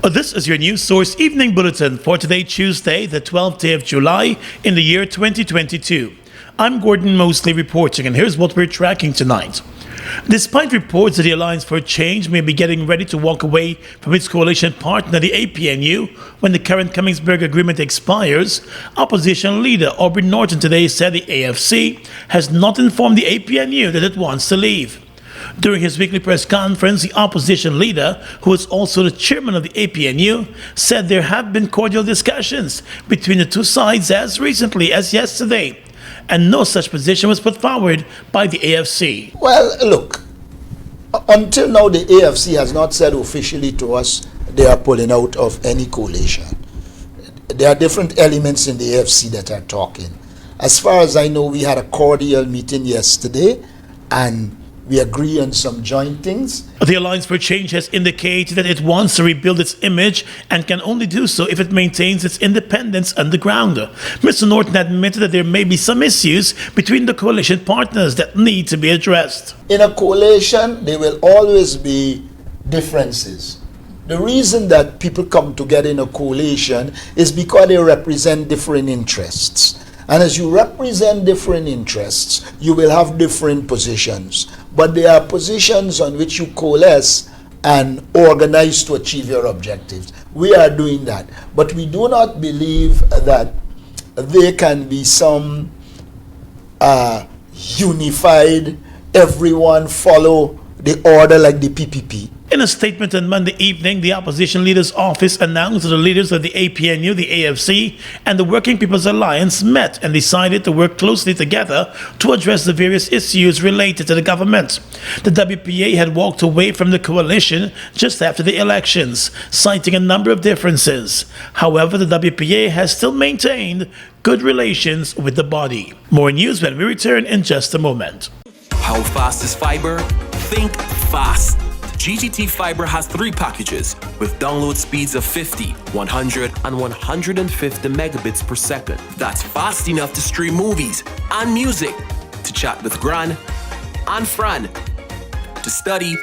This is your news source evening bulletin for today, Tuesday, the 12th day of July in the year 2022. I'm Gordon Mosley reporting, and here's what we're tracking tonight. Despite reports that the Alliance for Change may be getting ready to walk away from its coalition partner, the APNU, when the current Cummings-Berg agreement expires, opposition leader Aubrey Norton today said the AFC has not informed the APNU that it wants to leave. During his weekly press conference, the opposition leader, who is also the chairman of the APNU, said there have been cordial discussions between the two sides as recently as yesterday, and no such position was put forward by the AFC. Well, look, until now the AFC has not said officially to us they are pulling out of any coalition. There are different elements in the AFC that are talking. As far as I know, we had a cordial meeting yesterday, and we agree on some joint things. The Alliance for Change has indicated that it wants to rebuild its image and can only do so if it maintains its independence underground. Mr. Norton admitted that there may be some issues between the coalition partners that need to be addressed. In a coalition, there will always be differences. The reason that people come together in a coalition is because they represent different interests. And as you represent different interests, you will have different positions. But there are positions on which you coalesce and organize to achieve your objectives. We are doing that. But we do not believe that there can be some unified, everyone follow the order like the PPP. In a statement on Monday evening, the opposition leader's office announced that the leaders of the APNU, the AFC, and the Working People's Alliance met and decided to work closely together to address the various issues related to the government. The WPA had walked away from the coalition just after the elections, citing a number of differences. However, the WPA has still maintained good relations with the body. More news when we return in just a moment. How fast is fiber? Think fast. GTT Fiber has 3 packages with download speeds of 50, 100, and 150 megabits per second. That's fast enough to stream movies and music, to chat with Gran and Fran, to study,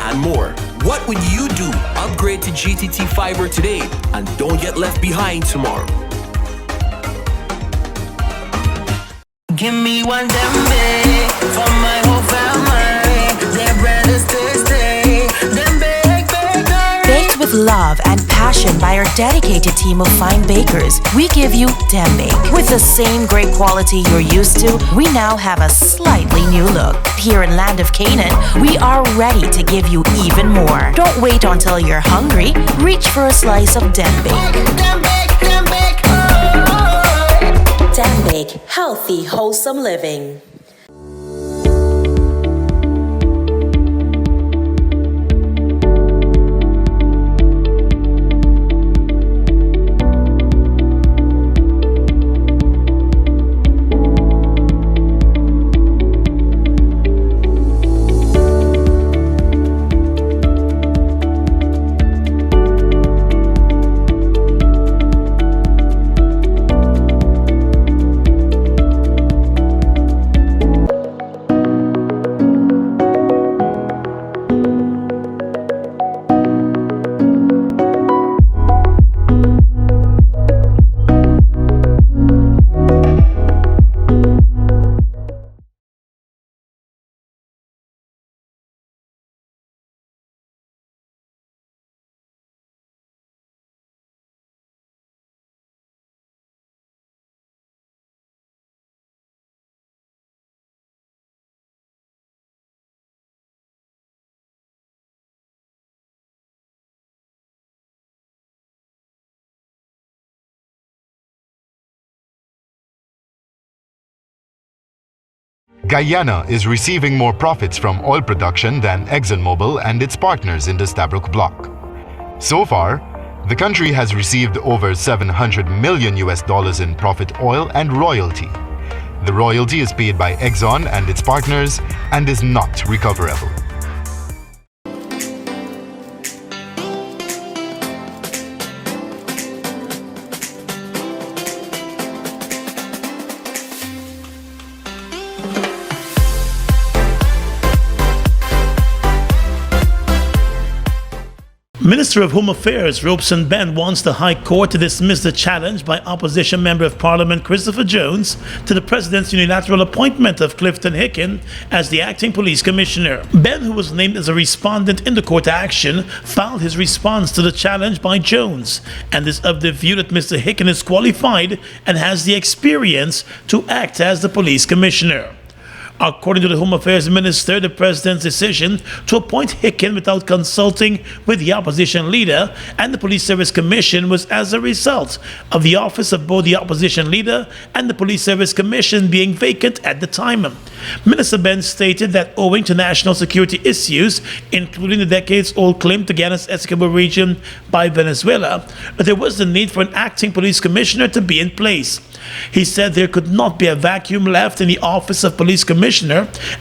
and more. What would you do? Upgrade to GTT Fiber today and don't get left behind tomorrow. Give me one dembe for my whole family. Their bread is tasty. Baked with love and passion by our dedicated team of fine bakers, we give you dembe. With the same great quality you're used to, we now have a slightly new look. Here in Land of Canaan, we are ready to give you even more. Don't wait until you're hungry. Reach for a slice of dembe. Dambake, healthy, wholesome living. Guyana is receiving more profits from oil production than ExxonMobil and its partners in the Stabroek block. So far, the country has received over $700 million in profit oil and royalty. The royalty is paid by Exxon and its partners and is not recoverable. Minister of Home Affairs Robeson Ben wants the High Court to dismiss the challenge by opposition Member of Parliament Christopher Jones to the President's unilateral appointment of Clifton Hicken as the acting police commissioner. Ben, who was named as a respondent in the court action, filed his response to the challenge by Jones and is of the view that Mr. Hicken is qualified and has the experience to act as the police commissioner. According to the Home Affairs Minister, the President's decision to appoint Hicken without consulting with the opposition leader and the Police Service Commission was as a result of the office of both the opposition leader and the Police Service Commission being vacant at the time. Minister Ben stated that owing to national security issues, including the decades-old claim to Guyana's Essequibo region by Venezuela, there was the need for an acting police commissioner to be in place. He said there could not be a vacuum left in the office of police commissioner,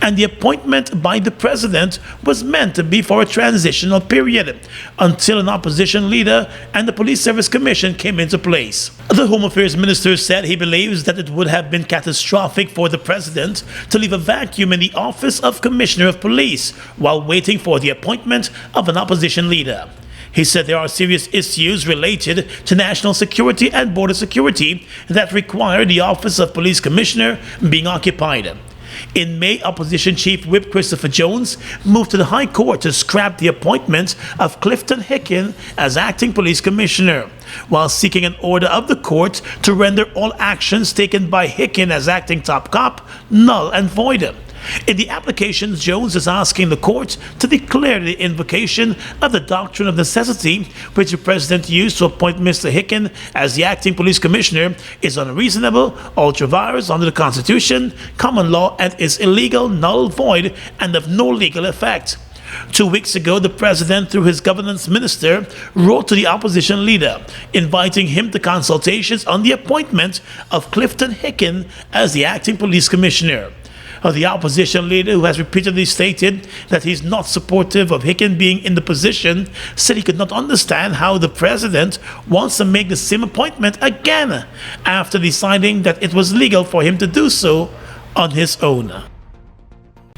and the appointment by the president was meant to be for a transitional period until an opposition leader and the Police Service Commission came into place. The Home Affairs Minister said he believes that it would have been catastrophic for the president to leave a vacuum in the office of Commissioner of Police while waiting for the appointment of an opposition leader. He said there are serious issues related to national security and border security that require the Office of Police Commissioner being occupied. In May, Opposition Chief Whip Christopher Jones moved to the High Court to scrap the appointment of Clifton Hicken as acting police commissioner, while seeking an order of the court to render all actions taken by Hicken as acting top cop null and void. In the application, Jones is asking the court to declare the invocation of the doctrine of necessity, which the president used to appoint Mr. Hicken as the acting police commissioner, is unreasonable, ultra-vires under the Constitution, common law, and is illegal, null, void, and of no legal effect. 2 weeks ago, the president, through his governance minister, wrote to the opposition leader, inviting him to consultations on the appointment of Clifton Hicken as the acting police commissioner. The opposition leader, who has repeatedly stated that he's not supportive of Hicken being in the position, said he could not understand how the president wants to make the same appointment again after deciding that it was legal for him to do so on his own.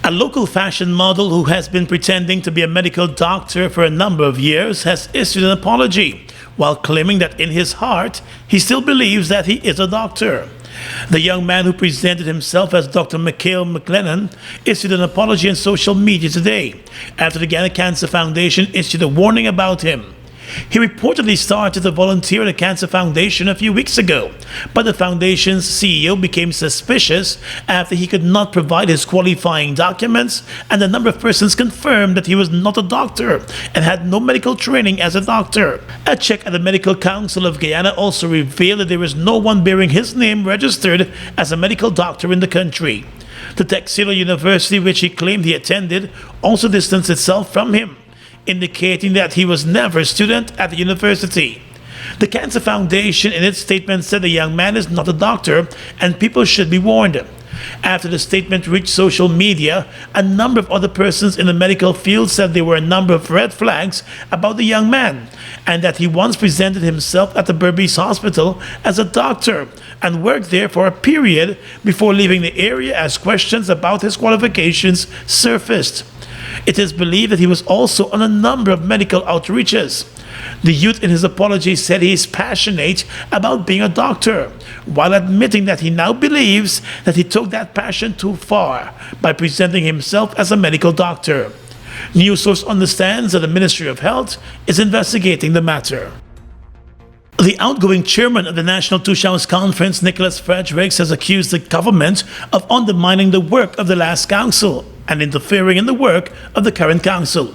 A local fashion model who has been pretending to be a medical doctor for a number of years has issued an apology, while claiming that in his heart he still believes that he is a doctor. The young man, who presented himself as Dr. Mikhail McLennan, issued an apology on social media today after the Guyana Cancer Foundation issued a warning about him. He reportedly started to volunteer at the Cancer Foundation a few weeks ago, but the foundation's CEO became suspicious after he could not provide his qualifying documents, and a number of persons confirmed that he was not a doctor and had no medical training as a doctor. A check at the Medical Council of Guyana also revealed that there is no one bearing his name registered as a medical doctor in the country. The Texila University, which he claimed he attended, also distanced itself from him, indicating that he was never a student at the university. The Cancer Foundation, in its statement, said the young man is not a doctor and people should be warned. After the statement reached social media, a number of other persons in the medical field said there were a number of red flags about the young man, and that he once presented himself at the Berbice Hospital as a doctor and worked there for a period before leaving the area as questions about his qualifications surfaced. It is believed that he was also on a number of medical outreaches. The youth, in his apology, said he is passionate about being a doctor, while admitting that he now believes that he took that passion too far by presenting himself as a medical doctor. News Source understands that the Ministry of Health is investigating the matter. The outgoing chairman of the National Two-Shows Conference, Nicholas Fredericks, has accused the government of undermining the work of the last council and interfering in the work of the current council.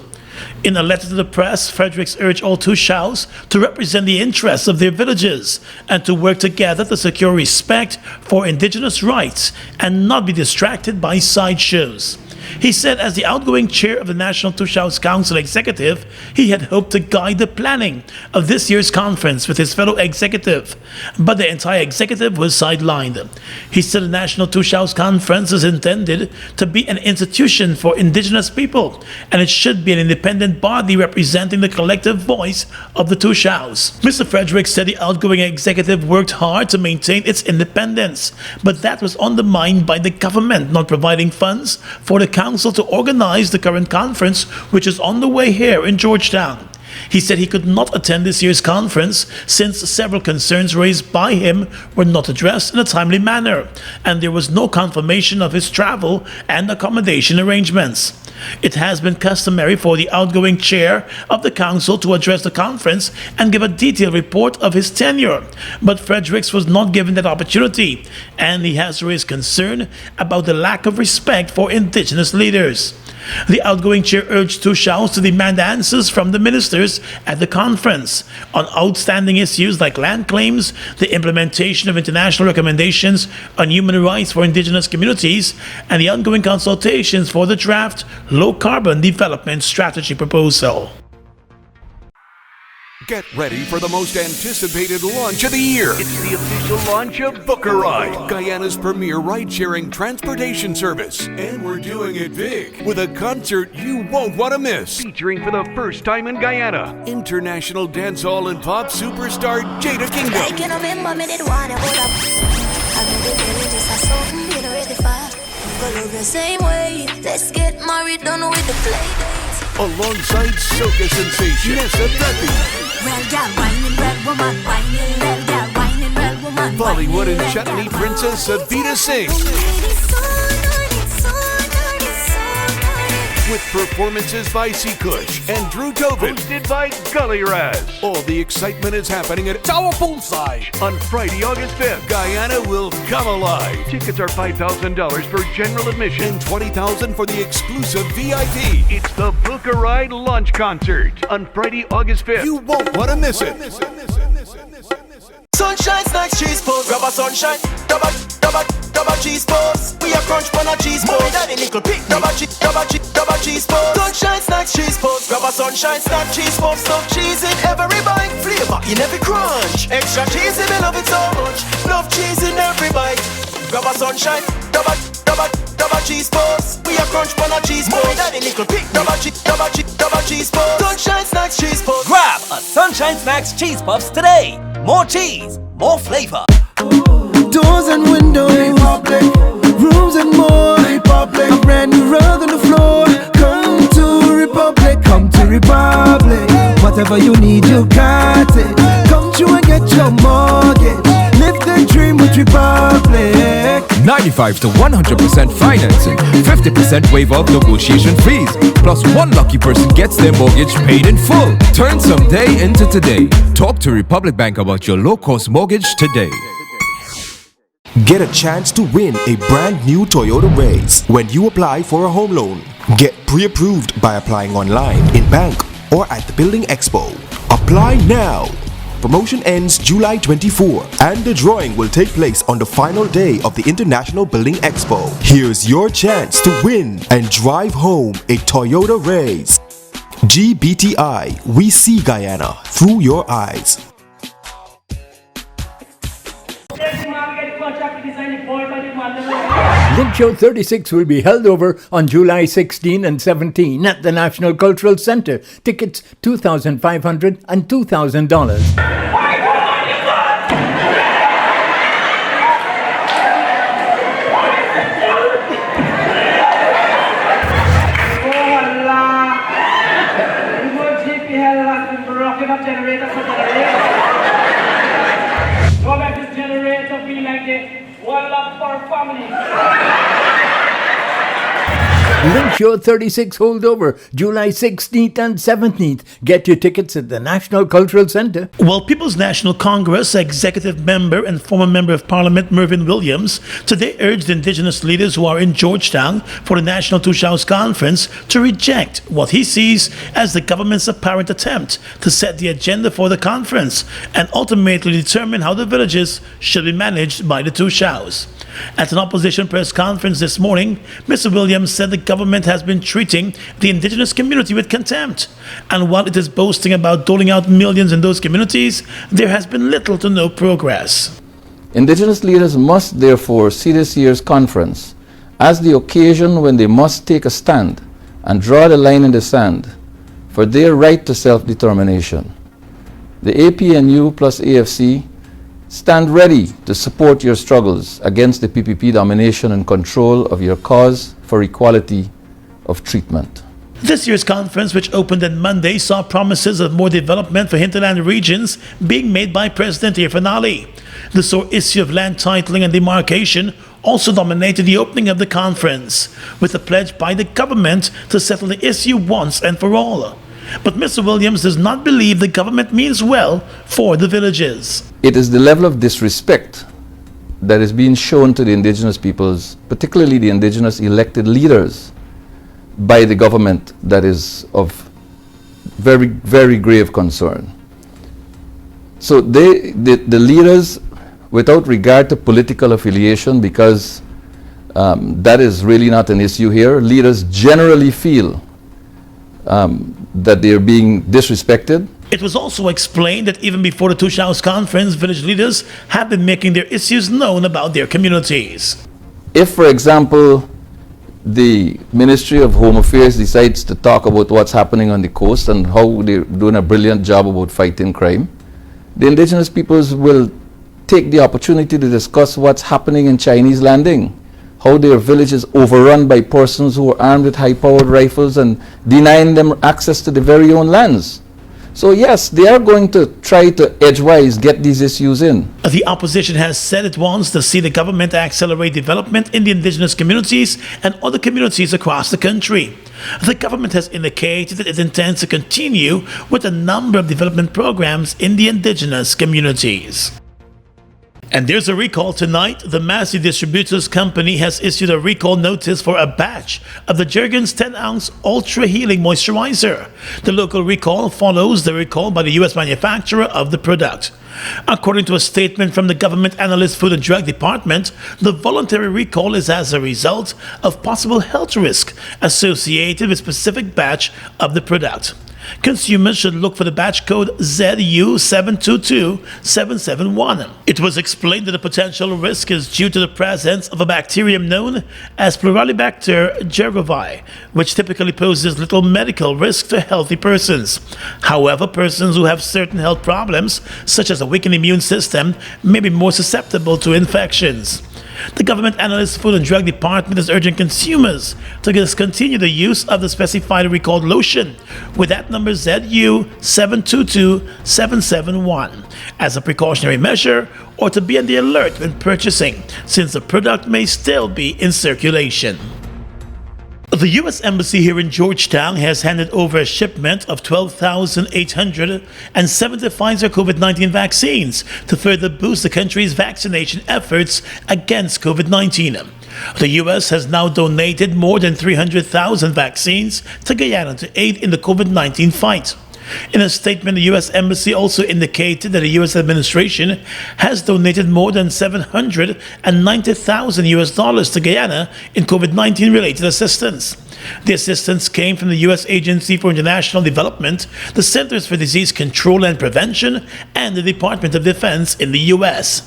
In a letter to the press, Fredericks urged all Two-Shows to represent the interests of their villages and to work together to secure respect for indigenous rights and not be distracted by sideshows. He said as the outgoing chair of the National Two-Shows Council Executive, he had hoped to guide the planning of this year's conference with his fellow executive, but the entire executive was sidelined. He said the National Two-Shows Conference is intended to be an institution for indigenous people, and it should be an independent body representing the collective voice of the Two-Shows. Mr. Fredericks said the outgoing executive worked hard to maintain its independence, but that was undermined by the government not providing funds for the council to organize the current conference, which is on the way here in Georgetown. He said he could not attend this year's conference since several concerns raised by him were not addressed in a timely manner, and there was no confirmation of his travel and accommodation arrangements. It has been customary for the outgoing chair of the council to address the conference and give a detailed report of his tenure, but Fredericks was not given that opportunity, and he has raised concern about the lack of respect for indigenous leaders. The outgoing chair urged Tushals to demand answers from the ministers at the conference on outstanding issues like land claims, the implementation of international recommendations on human rights for indigenous communities, and the ongoing consultations for the draft low-carbon development strategy proposal. Get ready for the most anticipated launch of the year. It's the official launch of Booker Ride, Guyana's premier ride-sharing transportation service. And we're doing it big with a concert you won't want to miss. Featuring for the first time in Guyana, international dancehall and pop superstar Jada Kingdom. I can remember me did wanna hold up. I made it really just a song, you know, ready for. Go love the same way. Let's get married, done with the play dates. Alongside soca sensation Nessa Preppy. Well, girl, whining, red woman, whining, red girl, whining, red woman. Bollywood and chutney princess Savita Singh. With performances by C. Kush and Drew Tobin. Hosted by Gully Raz. All the excitement is happening at our poolside on Friday, August 5th. Guyana will come alive. Tickets are $5,000 for general admission and $20,000 for the exclusive VIP. It's the Booker Ride launch concert on Friday, August 5th. You won't want to miss it. Sunshine snacks, cheese balls, grab a sunshine, double cheese balls. We are crunch on a cheese balls. Daddy nickel pick, double cheese balls. Sunshine snacks, cheese balls, grab a sunshine snack, cheese balls. Stuff cheese in every bite, flavor in every crunch. Extra cheese, we love it so much. Love cheese in every bite. Grab a sunshine, double cheese balls. We are crunch on a cheese balls. Daddy nickel pick, double cheese balls. Sunshine snacks, cheese balls. Grab a Sunshine Snacks cheese puffs today. More cheese, more flavor. Doors and windows, Republic. Rooms and more, Republic. A brand new rug on the floor. Come to Republic, come to Republic. Whatever you need, you got it. Come through and get your mortgage. Live the dream with Republic. 95 to 100% financing, 50% waiver of negotiation fees, plus one lucky person gets their mortgage paid in full. Turn someday into today. Talk to Republic Bank about your low-cost mortgage today. Get a chance to win a brand new Toyota Race when you apply for a home loan. Get pre-approved by applying online, in bank, or at the Building Expo. Apply now. Promotion ends July 24 and the drawing will take place on the final day of the International Building Expo. Here's your chance to win and drive home a Toyota Race. GBTI, we see Guyana through your eyes. Link Show 36 will be held over on July 16 and 17 at the National Cultural Center. Tickets $2,500 and $2,000. Link Show 36 holdover July 16th and 17th. Get your tickets at the National Cultural Center. Well, People's National Congress executive member and former member of Parliament Mervyn Williams today urged Indigenous leaders who are in Georgetown for the National Tushals Conference to reject what he sees as the government's apparent attempt to set the agenda for the conference and ultimately determine how the villages should be managed by the Tushals. At an opposition press conference this morning, Mr. Williams said the government has been treating the indigenous community with contempt. And while it is boasting about doling out millions in those communities, there has been little to no progress. Indigenous leaders must therefore see this year's conference as the occasion when they must take a stand and draw the line in the sand for their right to self-determination. The APNU plus AFC stand ready to support your struggles against the PPP domination and control of your cause for equality of treatment. This year's conference, which opened on Monday, saw promises of more development for hinterland regions being made by President Irfan Ali. The sore issue of land titling and demarcation also dominated the opening of the conference, with a pledge by the government to settle the issue once and for all. But Mr. Williams does not believe the government means well for the villages. It is the level of disrespect that is being shown to the indigenous peoples, particularly the indigenous elected leaders, by the government that is of very, very grave concern. So the leaders, without regard to political affiliation, because that is really not an issue here, leaders generally feel that they are being disrespected. It was also explained that even before the Tush House conference, village leaders have been making their issues known about their communities. If, for example, the Ministry of Home Affairs decides to talk about what's happening on the coast and how they're doing a brilliant job about fighting crime, the indigenous peoples will take the opportunity to discuss what's happening in Chinese Landing, how their village is overrun by persons who are armed with high-powered rifles and denying them access to their very own lands. So yes, they are going to try to edgewise get these issues in. The opposition has said it wants to see the government accelerate development in the indigenous communities and other communities across the country. The government has indicated that it intends to continue with a number of development programs in the indigenous communities. And there's a recall tonight. The Massey Distributors Company has issued a recall notice for a batch of the Jergens 10-ounce Ultra Healing Moisturizer. The local recall follows the recall by the U.S. manufacturer of the product. According to a statement from the Government Analyst Food and Drug Department, the voluntary recall is as a result of possible health risk associated with a specific batch of the product. Consumers should look for the batch code ZU722771. It was explained that the potential risk is due to the presence of a bacterium known as Pluralibacter gergovii, which typically poses little medical risk to healthy persons. However, persons who have certain health problems, such as a weakened immune system, may be more susceptible to infections. The Government Analyst Food and Drug Department is urging consumers to discontinue the use of the specified recalled lotion with that number ZU722771 as a precautionary measure or to be on the alert when purchasing, since the product may still be in circulation. The U.S. Embassy here in Georgetown has handed over a shipment of 12,870 Pfizer COVID-19 vaccines to further boost the country's vaccination efforts against COVID-19. The U.S. has now donated more than 300,000 vaccines to Guyana to aid in the COVID-19 fight. In a statement, the U.S. Embassy also indicated that the U.S. administration has donated more than $790,000 to Guyana in COVID-19 related assistance. The assistance came from the U.S. Agency for International Development, the Centers for Disease Control and Prevention, and the Department of Defense in the U.S.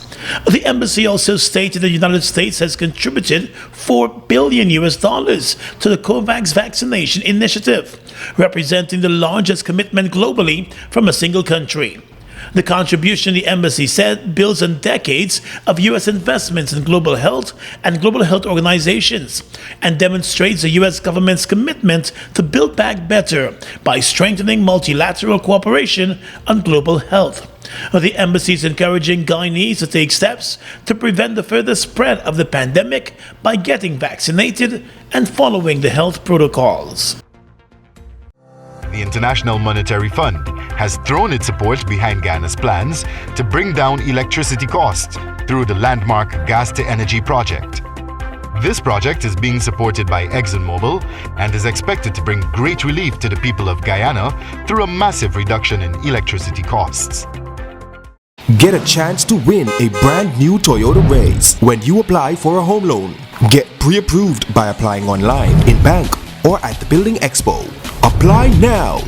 The embassy also stated the United States has contributed $4 billion to the COVAX vaccination initiative, representing the largest commitment globally from a single country. The contribution, the embassy said, builds on decades of U.S. investments in global health and global health organizations and demonstrates the U.S. government's commitment to build back better by strengthening multilateral cooperation on global health. The embassy is encouraging Guyanese to take steps to prevent the further spread of the pandemic by getting vaccinated and following the health protocols. The International Monetary Fund has thrown its support behind Guyana's plans to bring down electricity costs through the landmark Gas-to-Energy project. This project is being supported by ExxonMobil and is expected to bring great relief to the people of Guyana through a massive reduction in electricity costs. Get a chance to win a brand new Toyota Race when you apply for a home loan. Get pre-approved by applying online, in bank, or at the Building Expo. Apply now!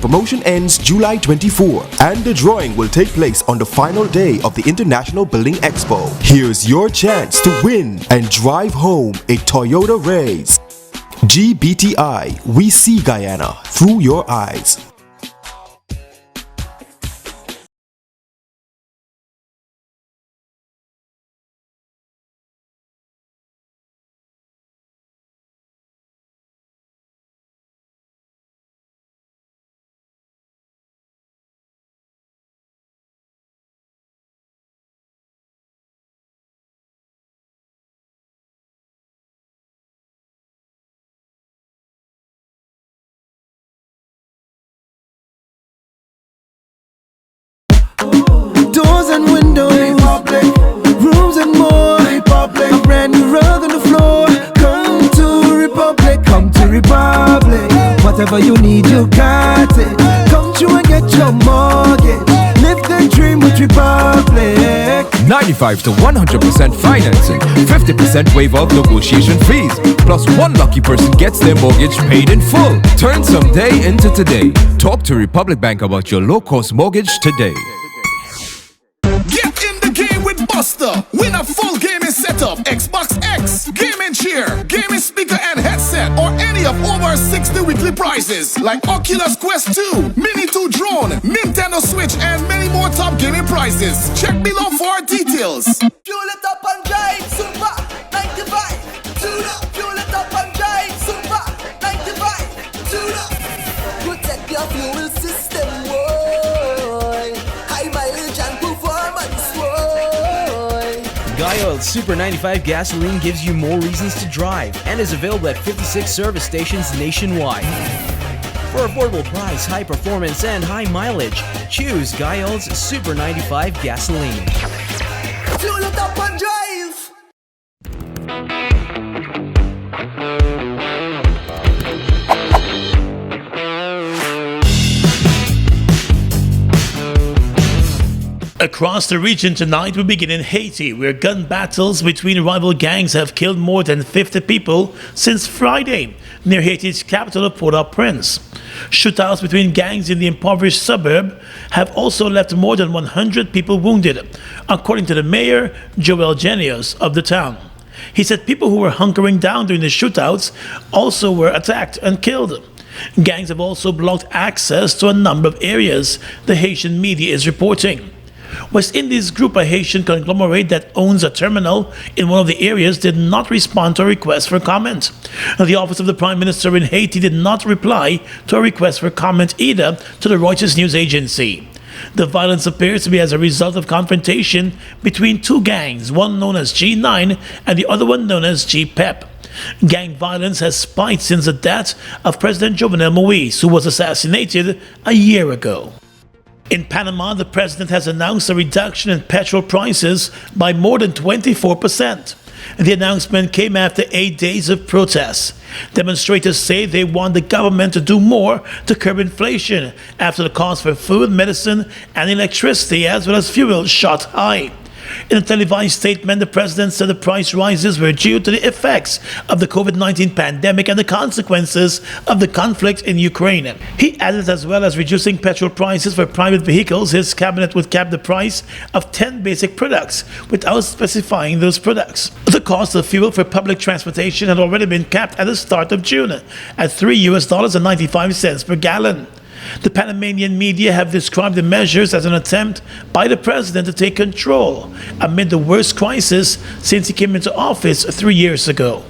Promotion ends July 24 and the drawing will take place on the final day of the International Building Expo. Here's your chance to win and drive home a Toyota Race. GBTI, we see Guyana through your eyes. Whatever you need, you got it. Come through and get your mortgage. Live the dream with Republic. 95 to 100% financing, 50% waiver of negotiation fees, plus one lucky person gets their mortgage paid in full. Turn someday into today. Talk to Republic Bank about your low-cost mortgage today. Get in the game with Buster. Win a full gaming setup, Xbox X, gaming chair, gaming speaker and headset, or any of over 60 weekly prizes like Oculus Quest 2, Mini 2 drone, Nintendo Switch, and many more top gaming prizes. Check below for details. Fuel it up and drive, Super 95. Tune up. Fuel it up and drive, Super 95. Tune up. Protect your fuel system, boy. High mileage and performance, boy. Guyana Super 95 gasoline gives you more reasons to drive and is available at 56 service stations nationwide. For affordable price, high performance, and high mileage, choose Guyana's Super 95 gasoline. Fuel it up and drive. Across the region tonight, we begin in Haiti, where gun battles between rival gangs have killed more than 50 people since Friday, near Haiti's capital of Port-au-Prince. Shootouts between gangs in the impoverished suburb have also left more than 100 people wounded, according to the mayor, Joel Genius, of the town. He said people who were hunkering down during the shootouts also were attacked and killed. Gangs have also blocked access to a number of areas, the Haitian media is reporting. West Indies Group, a Haitian conglomerate that owns a terminal in one of the areas, did not respond to a request for comment. The Office of the Prime Minister in Haiti did not reply to a request for comment either to the Reuters news agency. The violence appears to be as a result of confrontation between two gangs, one known as G9 and the other one known as GPEP. Gang violence has spiked since the death of President Jovenel Moïse, who was assassinated a year ago. In Panama, the president has announced a reduction in petrol prices by more than 24%. The announcement came after 8 days of protests. Demonstrators say they want the government to do more to curb inflation after the cost for food, medicine, and electricity, as well as fuel, shot high. In a televised statement, the president said the price rises were due to the effects of the COVID-19 pandemic and the consequences of the conflict in Ukraine. He added, as well as reducing petrol prices for private vehicles, his cabinet would cap the price of 10 basic products without specifying those products. The cost of fuel for public transportation had already been capped at the start of June at $3.95 per gallon. The Panamanian media have described the measures as an attempt by the president to take control amid the worst crisis since he came into office 3 years ago.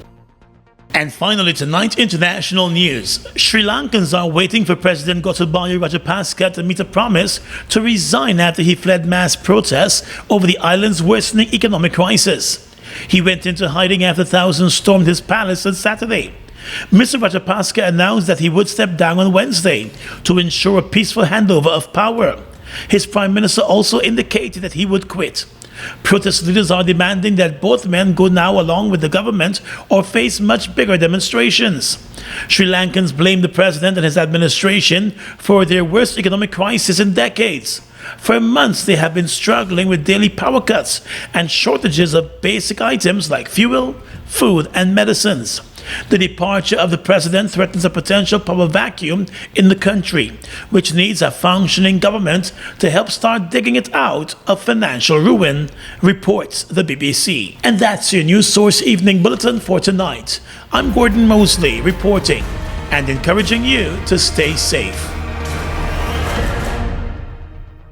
And finally tonight, international news. Sri Lankans are waiting for President Gotabaya Rajapaksa to meet a promise to resign after he fled mass protests over the island's worsening economic crisis. He went into hiding after thousands stormed his palace on Saturday. Mr. Rajapaksa announced that he would step down on Wednesday to ensure a peaceful handover of power. His prime minister also indicated that he would quit. Protest leaders are demanding that both men go now along with the government or face much bigger demonstrations. Sri Lankans blame the president and his administration for their worst economic crisis in decades. For months, they have been struggling with daily power cuts and shortages of basic items like fuel, food, and medicines. The departure of the president threatens a potential power vacuum in the country, which needs a functioning government to help start digging it out of financial ruin, reports the BBC. And that's your News Source Evening Bulletin for tonight. I'm Gordon Mosley reporting and encouraging you to stay safe.